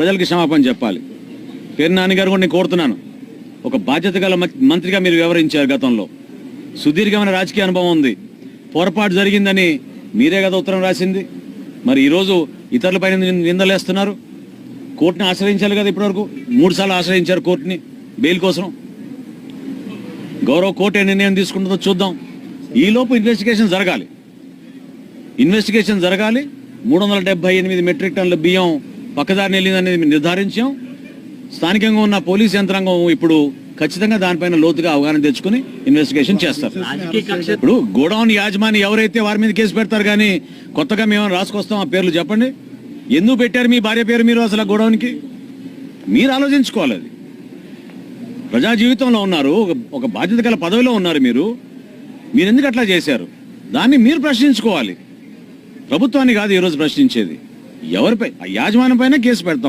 ప్రజలకి క్షమాపణ చెప్పాలి. పేరు నాని గారు కూడా నేను కోరుతున్నాను, ఒక బాధ్యత గల మంత్రిగా మీరు వ్యవహరించారు. గతంలో సుదీర్ఘమైన రాజకీయ అనుభవం ఉంది. పొరపాటు జరిగిందని మీరే కదా ఉత్తరం రాసింది. మరి ఈరోజు ఇతరులపైన నిందలేస్తున్నారు. కోర్టుని ఆశ్రయించాలి కదా. ఇప్పటివరకు 3 సార్లు ఆశ్రయించారు కోర్టుని బెయిల్ కోసం. గౌరవ కోర్టు ఏ నిర్ణయం తీసుకుంటుందో చూద్దాం. ఈలోపు ఇన్వెస్టిగేషన్ జరగాలి. 378 మెట్రిక్ టన్నుల బియ్యం పక్కదారిని వెళ్ళిందనేది నిర్ధారించాం. స్థానికంగా ఉన్న పోలీస్ యంత్రాంగం ఇప్పుడు ఖచ్చితంగా దానిపైన లోతుగా అవగాహన తెచ్చుకుని ఇన్వెస్టిగేషన్ చేస్తారు. ఇప్పుడు గోడౌన్ యాజమాని ఎవరైతే వారి మీద కేసు పెడతారు, కానీ కొత్తగా మేము రాసుకొస్తాం ఆ పేర్లు చెప్పండి. ఎందుకు పెట్టారు మీ భార్య పేరు మీరు? అసలు గోడౌన్కి మీరు ఆలోచించుకోవాలి. అది ప్రజా జీవితంలో ఉన్నారు, ఒక బాధ్యత గల పదవిలో ఉన్నారు మీరు ఎందుకు అట్లా చేశారు? దాన్ని మీరు ప్రశ్నించుకోవాలి. ప్రభుత్వాన్ని కాదు ఈరోజు ప్రశ్నించేది. ఎవరిపై? యాజమాన్యం పైన కేసు పెడతాం.